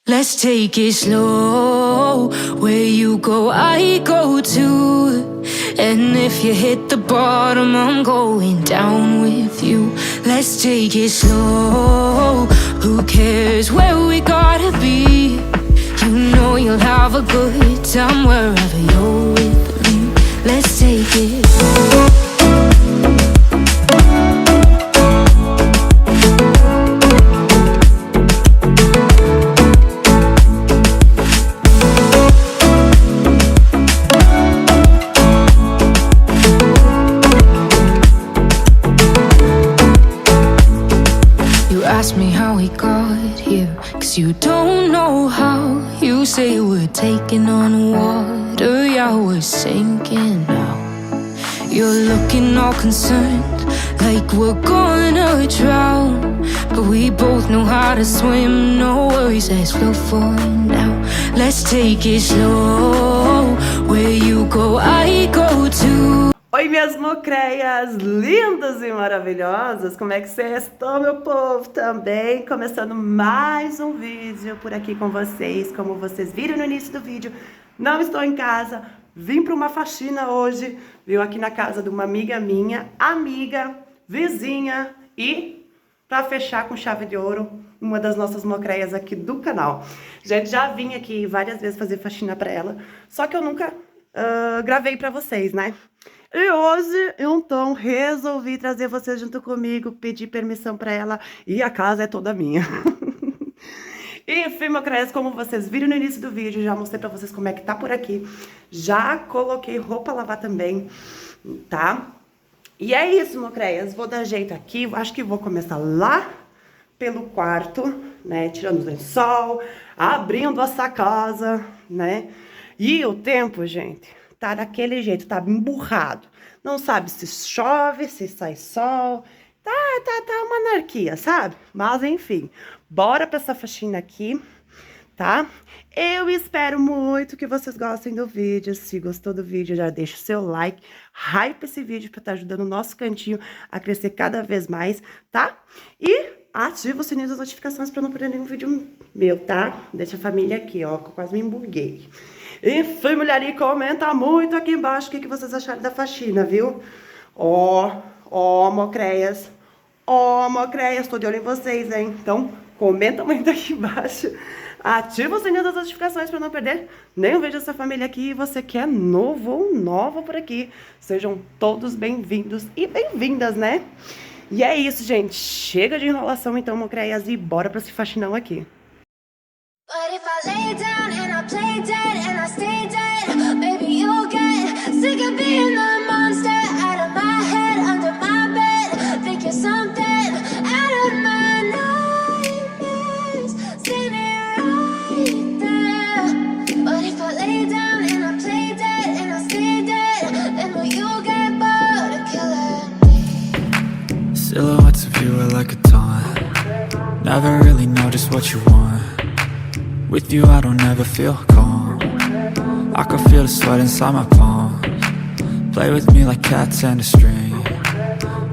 Let's take it slow. Where you go, I go too. And if you hit the bottom, I'm going down with you. Let's take it slow. Who cares where we gotta be? You know you'll have a good time wherever you're with me. Let's take it slow. Ask me how we got here, 'cause you don't know how. You say we're taking on water, yeah, we're sinking now. You're looking all concerned, like we're gonna drown. But we both know how to swim, no worries, let's flow for now. Let's take it slow, where you go, I go too. Oi, minhas mocreias lindas e maravilhosas, como é que vocês estão, meu povo? Também começando mais um vídeo por aqui com vocês. Como vocês viram no início do vídeo, não estou em casa, vim para uma faxina hoje, viu, aqui na casa de uma amiga minha, amiga, vizinha e, para fechar com chave de ouro, uma das nossas mocreias aqui do canal. Gente, já vim aqui várias vezes fazer faxina para ela, só que eu nunca gravei para vocês, né? E hoje, então, resolvi trazer vocês junto comigo, pedir permissão para ela e a casa é toda minha. Enfim, mocreias, como vocês viram no início do vídeo, já mostrei para vocês como é que tá por aqui. Já coloquei roupa a lavar também, tá? E é isso, mocreias, vou dar jeito aqui, acho que vou começar lá pelo quarto, né? Tirando o lençol, abrindo essa casa, né? E o tempo, gente, tá daquele jeito, tá emburrado. Não sabe se chove, se sai sol. Tá uma anarquia, sabe? Mas enfim, bora pra essa faxina aqui, tá? Eu espero muito que vocês gostem do vídeo. Se gostou do vídeo, já deixa o seu like, hype esse vídeo pra estar ajudando o nosso cantinho a crescer cada vez mais, tá? E ativa o sininho das notificações pra não perder nenhum vídeo meu, tá? Deixa a família aqui, ó, que eu quase me embuguei. Enfim, mulher, comenta muito aqui embaixo o que vocês acharam da faxina, viu? Ó, mocreias, tô de olho em vocês, hein? Então, comenta muito aqui embaixo, ativa o sininho das notificações para não perder nenhum vídeo dessa família aqui. E você que é novo ou nova por aqui, sejam todos bem-vindos e bem-vindas, né? E é isso, gente, chega de enrolação então, mocreias, e bora pra esse faxinão aqui. But if I lay down and I play dead and I stay dead, baby, you'll get sick of being the monster out of my head, under my bed, thinking something out of my nightmares, standing right there. But if I lay down and I play dead and I stay dead, then will you get bored of killing me? Silhouettes of you are like a taunt. Never really know just what you want. With you I don't ever feel calm. I can feel the sweat inside my palms. Play with me like cats and a string.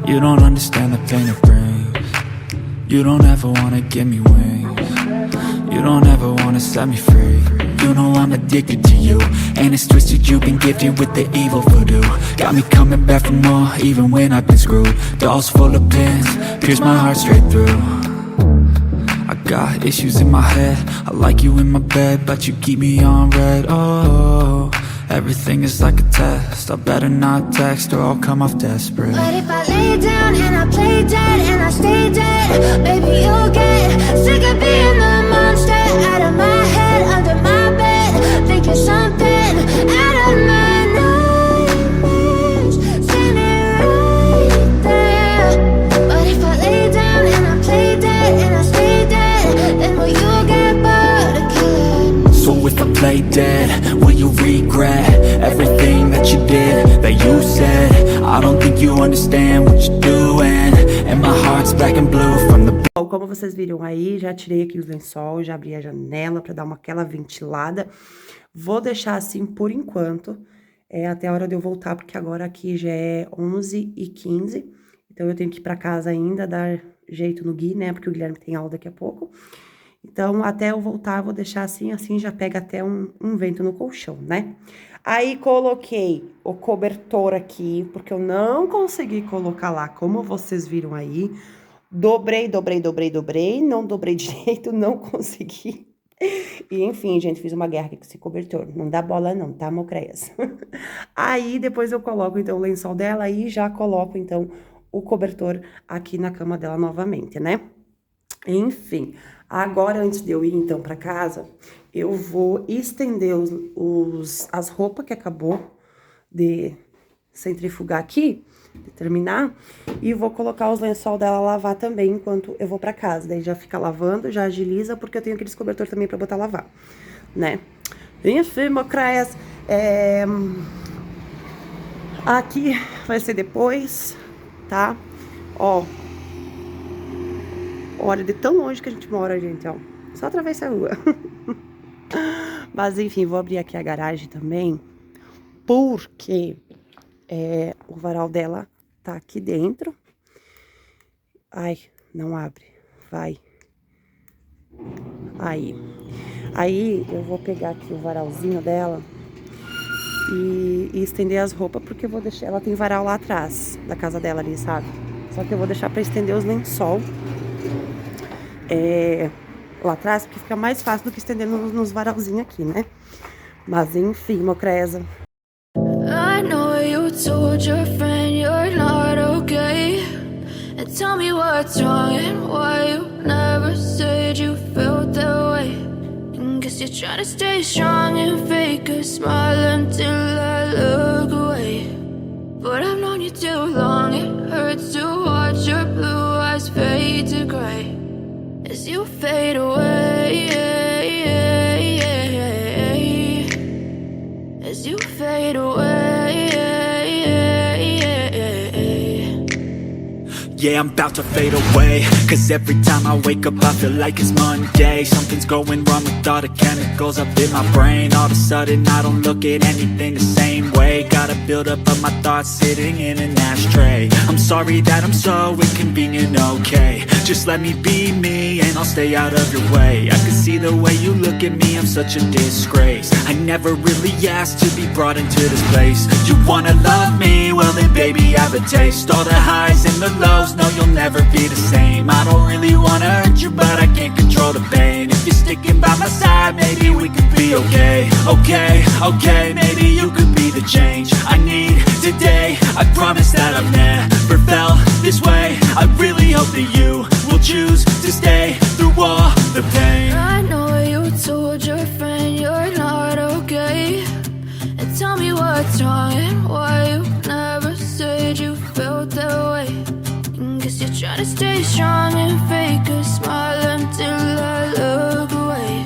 You don't understand the pain it brings. You don't ever wanna give me wings. You don't ever wanna set me free. You know I'm addicted to you, and it's twisted, you've been gifted with the evil voodoo. Got me coming back for more, even when I've been screwed. Dolls full of pins, pierce my heart straight through. I got issues in my head, I like you in my bed, but you keep me on red. Oh, everything is like a test, I better not text or I'll come off desperate. But if I lay down and I play dead and I stay dead, baby, you'll get sick of being the monster out of my head, under my bed, thinking something out of my nightmares, standing right there. But if I lay down and I play dead and I stay dead, then will you get bored of killing me? So if I play dead, will you regret everything that you did, that you said? I don't think you understand what you're doing, and my heart's black and blue from the... Bom, como vocês viram aí, já tirei aqui os lençóis, já abri a janela pra dar aquela ventilada. Vou deixar assim por enquanto, até a hora de eu voltar, porque agora aqui já é 11h15. Então eu tenho que ir pra casa ainda, dar jeito no Gui, né, porque o Guilherme tem aula daqui a pouco. Então, até eu voltar, eu vou deixar assim, assim já pega até um vento no colchão, né? Aí, coloquei o cobertor aqui, porque eu não consegui colocar lá, como vocês viram aí. Dobrei, não dobrei direito, não consegui. E, enfim, gente, fiz uma guerra aqui com esse cobertor. Não dá bola não, tá, mocreias? Aí, depois eu coloco, então, o lençol dela e já coloco, então, o cobertor aqui na cama dela novamente, né? Enfim, agora, antes de eu ir, então, pra casa, eu vou estender as roupas que acabou de centrifugar aqui, de terminar, e vou colocar os lençol dela lavar também enquanto eu vou pra casa. Daí já fica lavando, já agiliza, porque eu tenho aqueles cobertor também pra botar lavar, né? Enfim, mocraias, aqui vai ser depois, tá? Ó, olha de tão longe que a gente mora, gente, ó. Só atravessa a rua. Mas, enfim, vou abrir aqui a garagem também, porque o varal dela tá aqui dentro. Ai, não abre. Vai. Aí, eu vou pegar aqui o varalzinho dela e estender as roupas, porque eu vou deixar... Ela tem varal lá atrás, da casa dela ali, sabe? Só que eu vou deixar pra estender os lençol lá atrás, porque fica mais fácil do que estender nos varalzinhos aqui, né? Mas, enfim, mocreza. I know you told your friend you're not okay, and tell me what's wrong and why you never said you felt that way. And guess you're trying to stay strong and fake a smile until I look away. But I've known you too long, it hurts to watch your blue eyes fade to gray as you fade away, as you fade away. Yeah, I'm about to fade away, cause every time I wake up I feel like it's Monday. Something's going wrong with all the chemicals up in my brain. All of a sudden I don't look at anything the same way. Got a build up of my thoughts sitting in an ashtray. I'm sorry that I'm so inconvenient, okay. Just let me be me and I'll stay out of your way. I can see the way you look at me, I'm such a disgrace. I never really asked to be brought into this place. You wanna love me? Well then baby I have a taste. All the highs and the lows, no you'll never be the same. I don't really wanna hurt you but I can't control the pain. If you're sticking by my side maybe we could be okay. Okay, maybe you could be the change I need today. I promise that I've never felt this way. I really hope that you will choose to stay through all the pain. I know you told your friend you're not okay, and tell me what's wrong and why you never said you felt that way. And guess you're trying to stay strong and fake a smile until I look away.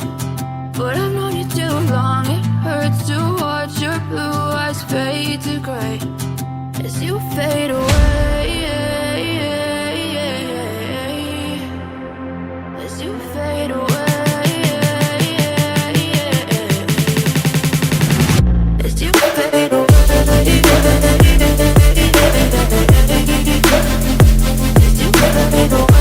But I've known you too long, it hurts to watch your blue eyes fade to gray as you fade away, as you fade away. As you fade away. As you fade away.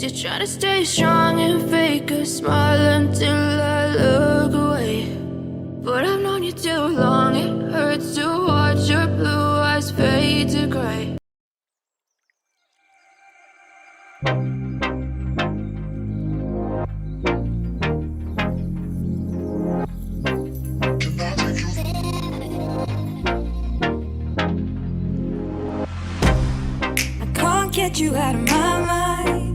you're trying to stay strong and fake a smile until I look away. But I've known you too long, it hurts to watch your blue eyes fade to gray. I can't get you out of my mind.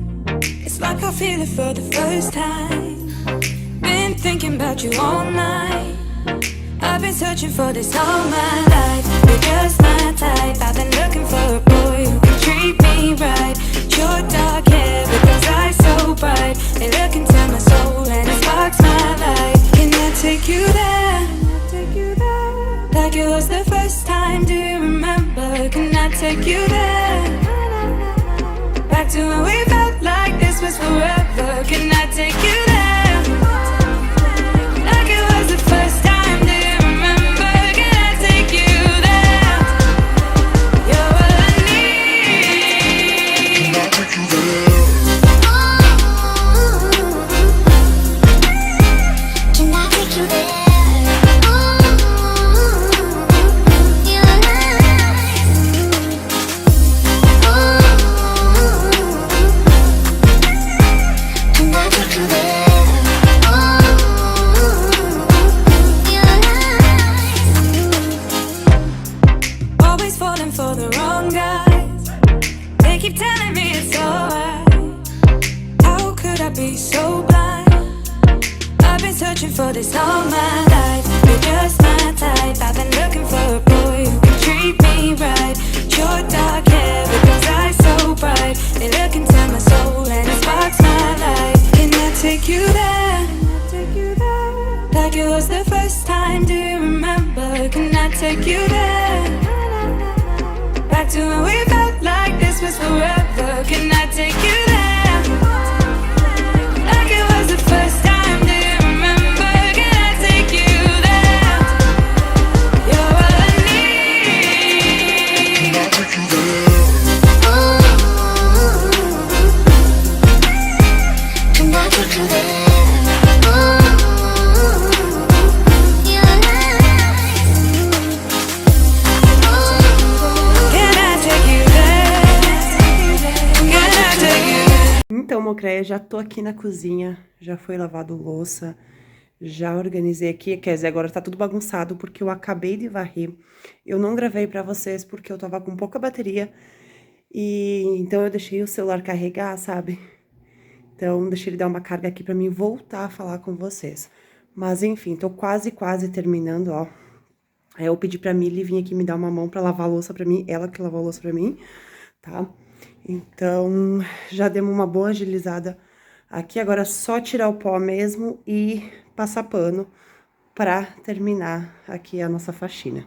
It's like I feel it for the first time. Been thinking about you all night. I've been searching for this all my life. You're just my type. I've been looking for a boy who can treat me right. Your dark hair with those eyes so bright. They look into my soul and it sparks my life. Can I take you there? Like it was the first time, do you remember? Can I take you there? Back to when we felt like this was forever. Can I take you there? Like it was the first time, do you remember? Can I take you there? You're all I need. Can I take you there? Can I take you there? For the wrong guys, they keep telling me it's alright. How could I be so blind? I've been searching for this all my life. You're just my type. I've been looking for a boy who can treat me right. Your dark hair with those eyes so bright. They look into my soul and it sparks my life. Can I take you there? Like it was the first time, do you remember? Can I take you there? Back to when we felt like this was forever. Can I take you there? Like it was the first time, do you remember? Can I take you there? You're all I need. Can I take you there? Can I take you there? Então, Mocreia, já tô aqui na cozinha, já foi lavado louça, já organizei aqui, quer dizer, agora tá tudo bagunçado porque eu acabei de varrer. Eu não gravei pra vocês porque eu tava com pouca bateria e então eu deixei o celular carregar, sabe? Então, deixei ele dar uma carga aqui pra mim voltar a falar com vocês. Mas, enfim, tô quase terminando, ó. Aí eu pedi pra Milly vir aqui me dar uma mão pra lavar a louça pra mim, ela que lavou a louça pra mim, tá? Então, já demos uma boa agilizada aqui, agora é só tirar o pó mesmo e passar pano pra terminar aqui a nossa faxina.